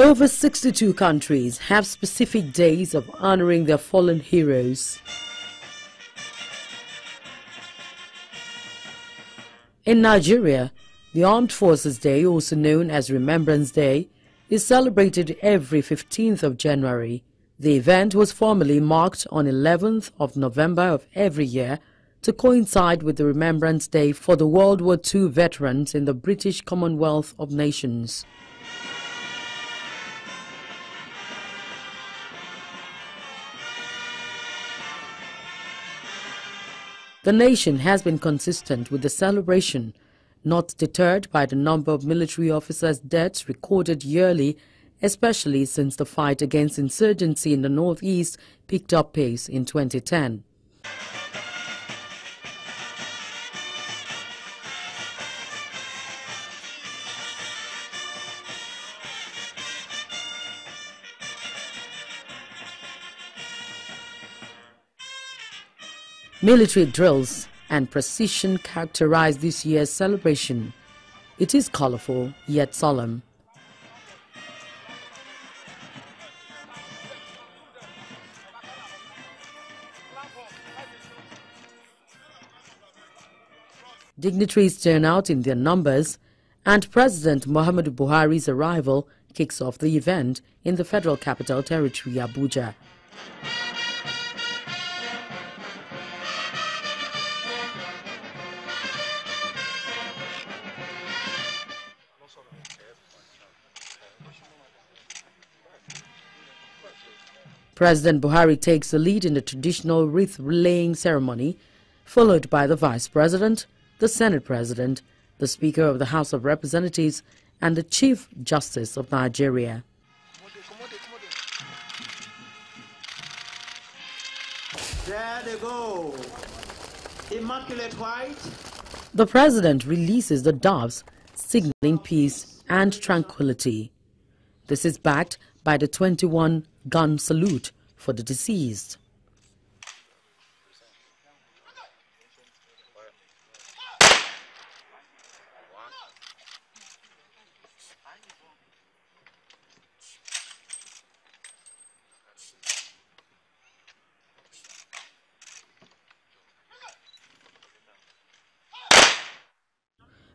Over 62 countries have specific days of honoring their fallen heroes. In Nigeria, the Armed Forces Day, also known as Remembrance Day, is celebrated every 15th of January. The event was formally marked on 11th of November of every year to coincide with the Remembrance Day for the World War II veterans in the British Commonwealth of Nations. The nation has been consistent with the celebration, not deterred by the number of military officers' deaths recorded yearly, especially since the fight against insurgency in the northeast picked up pace in 2010. Military drills and precision characterize this year's celebration. It is colorful yet solemn. Dignitaries turn out in their numbers, and President Muhammadu Buhari's arrival kicks off the event in the Federal Capital Territory, Abuja. President Buhari takes the lead in the traditional wreath-laying ceremony, followed by the Vice President, the Senate President, the Speaker of the House of Representatives, and the Chief Justice of Nigeria. There they go. Immaculate White. The President releases the doves, signaling peace and tranquility. This is backed by the 21-gun salute for the deceased.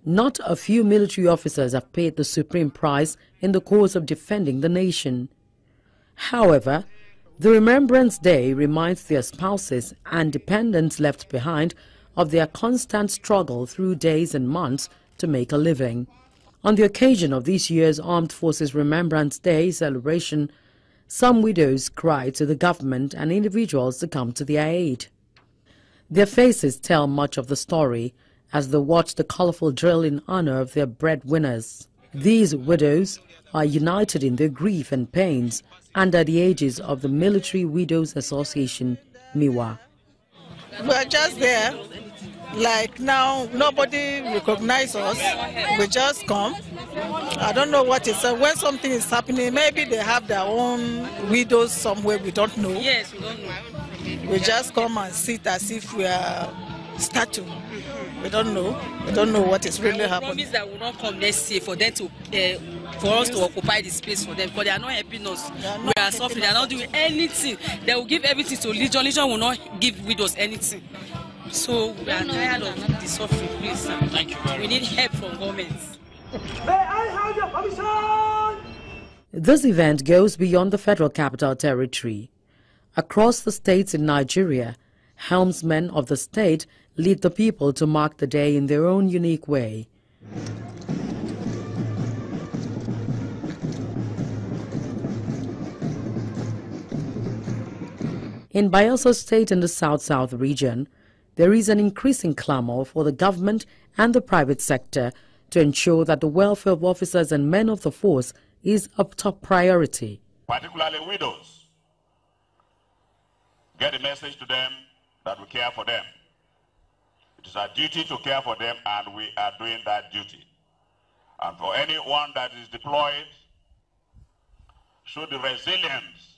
Not a few military officers have paid the supreme price in the course of defending the nation. However, the Remembrance Day reminds their spouses and dependents left behind of their constant struggle through days and months to make a living. On the occasion of this year's Armed Forces Remembrance Day celebration, some widows cried to the government and individuals to come to their aid. Their faces tell much of the story as they watch the colorful drill in honor of their breadwinners. These widows are united in their grief and pains under the aegis of the Military Widows Association, MIWA. We're just there. Like now, nobody recognizes us. We just come. I don't know what it's. When something is happening, maybe they have their own widows somewhere we don't know. Yes, we don't know. We just come and sit as if we are statue. We don't know. We don't know what is really happening. Promise that will not come next year for them to, for us to occupy the space for them, because they are not helping us. We are suffering. They are not doing anything. They will give everything to Legion. Legion will not give widows anything. So we are tired of the suffering, please. Thank you very much. We need help from governments. May I have your permission? This event goes beyond the Federal Capital Territory. Across the states in Nigeria, helmsmen of the state lead the people to mark the day in their own unique way. In Bayelsa State in the South-South region, there is an increasing clamor for the government and the private sector to ensure that the welfare of officers and men of the force is a top priority. Particularly widows. Get the message to them that we care for them. It is our duty to care for them, and we are doing that duty. And for anyone that is deployed, show the resilience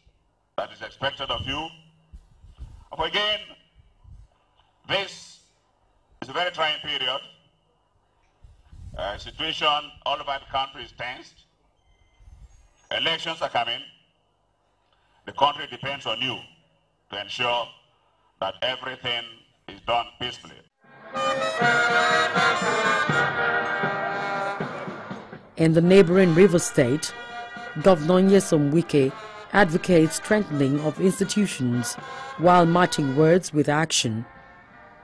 that is expected of you. Again, this is a very trying period. Situation all over the country is tensed. Elections are coming. The country depends on you to ensure that everything is done peacefully. In the neighboring River State, Governor Nyesom Wike advocates strengthening of institutions while matching words with action.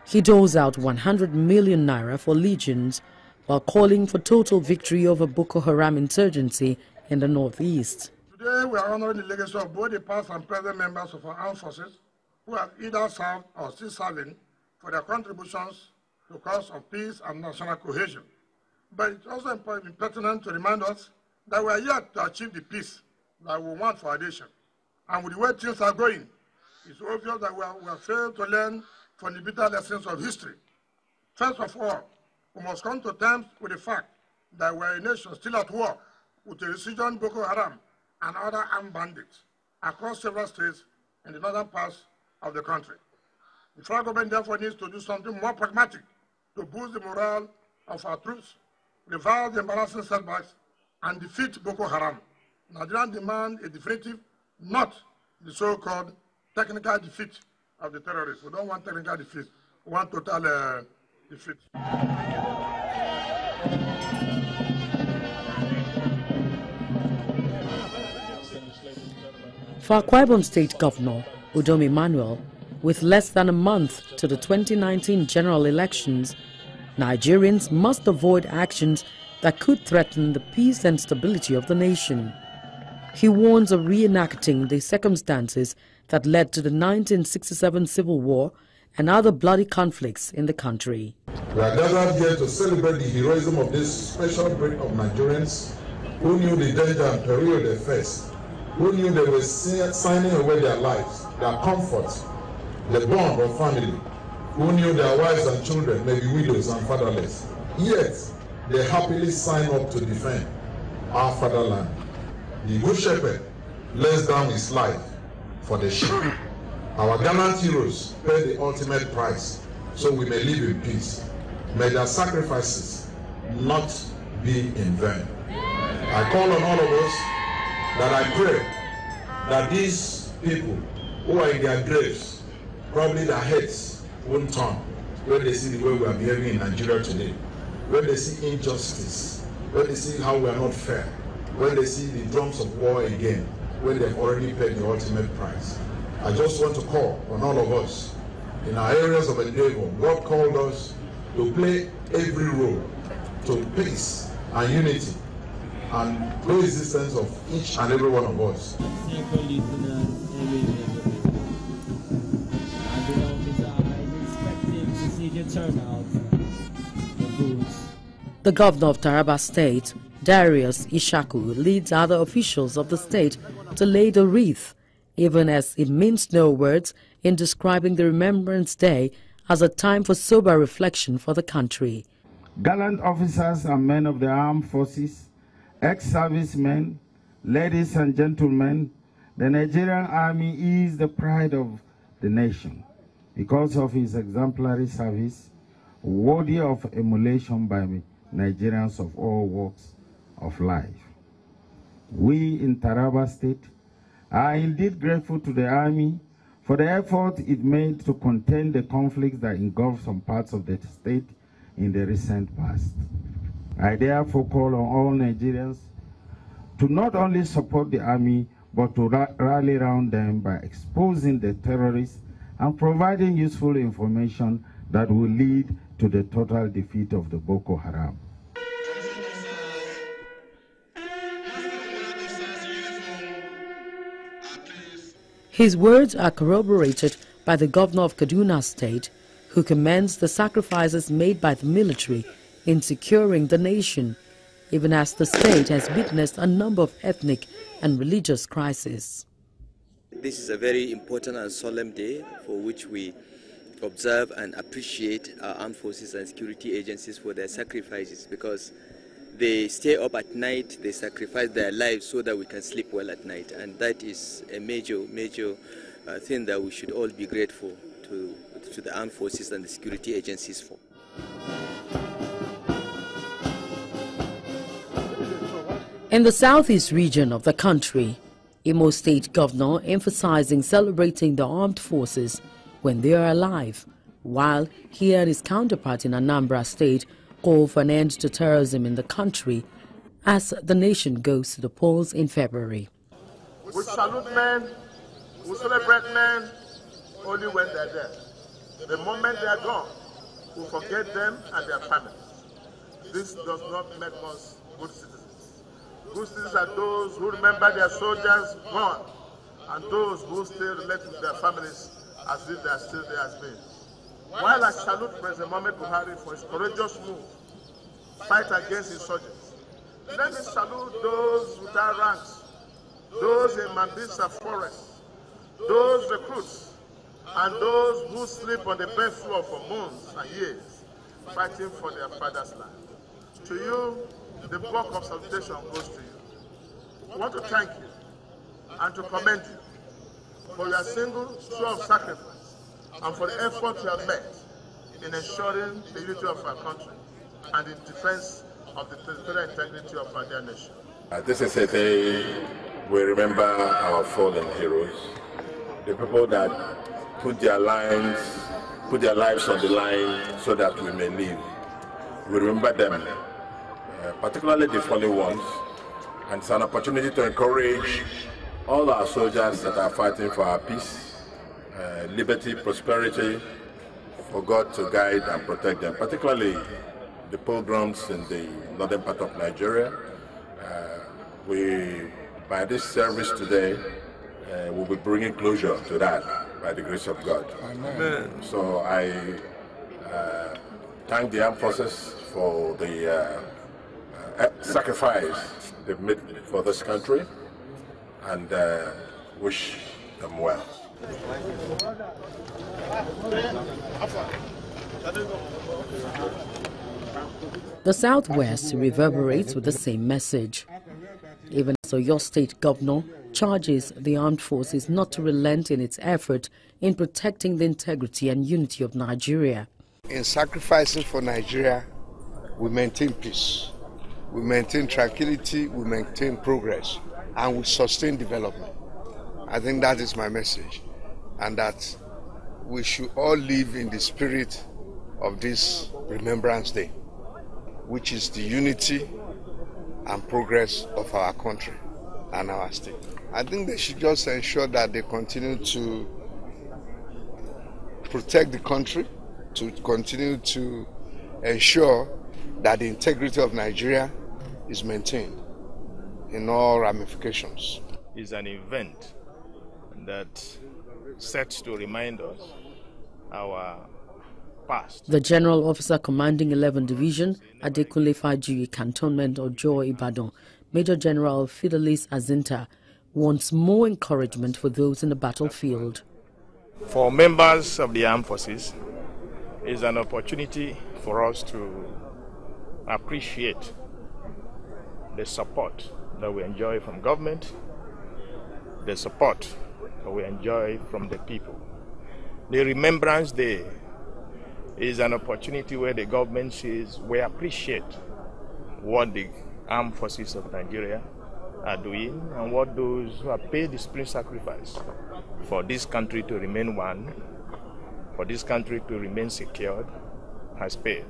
He doles out 100 million naira for legions while calling for total victory over Boko Haram insurgency in the northeast. Today we are honoring the legacy of both the past and present members of our armed forces who have either served or still serving for their contributions to the cause of peace and national cohesion. But it's also pertinent to remind us that we are yet to achieve the peace that we want for our nation. And with the way things are going, it's obvious that we have failed to learn from the bitter lessons of history. First of all, we must come to terms with the fact that we are a nation still at war with the resurgent Boko Haram and other armed bandits across several states in the northern parts of the country. The federal government therefore needs to do something more pragmatic to boost the morale of our troops, reverse the embarrassing setbacks, and defeat Boko Haram. Nigerians demand a definitive, not the so-called technical defeat of the terrorists. We don't want technical defeat. We want total defeat. For Akwa Ibom State Governor Udom Emmanuel, with less than a month to the 2019 general elections, Nigerians must avoid actions that could threaten the peace and stability of the nation. He warns of reenacting the circumstances that led to the 1967 Civil War and other bloody conflicts in the country. We are gathered here to celebrate the heroism of this special breed of Nigerians who knew the danger and peril they faced, who knew they were signing away their lives, their comforts, the bond of family, who knew their wives and children may be widows and fatherless. Yet, they happily sign up to defend our fatherland. The Good Shepherd lays down his life for the sheep. Our gallant heroes pay the ultimate price so we may live in peace. May their sacrifices not be in vain. I call on all of us that I pray that these people who are in their graves, probably their heads won't turn when they see the way we are behaving in Nigeria today, when they see injustice, when they see how we are not fair, when they see the drums of war again, when they've already paid the ultimate price. I just want to call on all of us in our areas of endeavor. God called us to play every role to peace and unity and coexistence of each and every one of us. The governor of Taraba State, Darius Ishaku, leads other officials of the state to lay the wreath, even as he minced no words in describing the Remembrance Day as a time for sober reflection for the country. Gallant officers and men of the armed forces, ex-servicemen, ladies and gentlemen, the Nigerian Army is the pride of the nation because of his exemplary service, worthy of emulation by Nigerians of all walks of life. We in Taraba State are indeed grateful to the Army for the effort it made to contain the conflicts that engulfed some parts of the state in the recent past. I therefore call on all Nigerians to not only support the Army, but to rally around them by exposing the terrorists and providing useful information that will lead to the total defeat of the Boko Haram. His words are corroborated by the governor of Kaduna State, who commends the sacrifices made by the military in securing the nation, even as the state has witnessed a number of ethnic and religious crises. This is a very important and solemn day for which we observe and appreciate our armed forces and security agencies for their sacrifices, because they stay up at night, they sacrifice their lives so that we can sleep well at night, and that is a major thing that we should all be grateful to the armed forces and the security agencies for. In the southeast region of the country, Imo State Governor emphasizing celebrating the armed forces when they are alive, while he and his counterpart in Anambra State call for an end to terrorism in the country as the nation goes to the polls in February. We salute men, we celebrate men only when they're there. The moment they are gone, we forget them and their families. This does not make us good citizens. Good citizens are those who remember their soldiers gone and those who still relate with their families as if they are still there as men. While I salute President Mohamed Buhari for his courageous move, fight against insurgents, let me salute those without ranks, those in Mambisa forest, those recruits, and those who sleep on the bare floor for months and years, fighting for their father's land. To you, the buck of salutation goes to you. I want to thank you and to commend you for your single show of sacrifice and for the effort you have made in ensuring the unity of our country and in defense of the territorial integrity of our dear nation. This is a day we remember our fallen heroes, the people that put their lives on the line so that we may live. We remember them, particularly the fallen ones, and it's an opportunity to encourage all our soldiers that are fighting for our peace, liberty, prosperity, for God to guide and protect them, particularly the pilgrims in the northern part of Nigeria. By this service today, we'll be bringing closure to that by the grace of God. Amen. So I thank the armed forces for the sacrifice they've made for this country and wish them well. The Southwest reverberates with the same message. Even so, your state governor charges the armed forces not to relent in its effort in protecting the integrity and unity of Nigeria. In sacrificing for Nigeria, we maintain peace, we maintain tranquility, we maintain progress, and we sustain development. I think that is my message, and that we should all live in the spirit of this Remembrance Day, which is the unity and progress of our country and our state. I think they should just ensure that they continue to protect the country, to continue to ensure that the integrity of Nigeria is maintained in all ramifications. It's an event that sets to remind us our past. The General Officer Commanding 11 Division, Adekunle Fajuyi Cantonment Ojo Ibadan, Major General Fidelis Azinta, wants more encouragement for those in the battlefield. For members of the armed forces, it's an opportunity for us to appreciate the support that we enjoy from government, the support that we enjoy from the people. The Remembrance Day is an opportunity where the government says we appreciate what the armed forces of Nigeria are doing and what those who have paid the supreme sacrifice for this country to remain one, for this country to remain secured, has paid.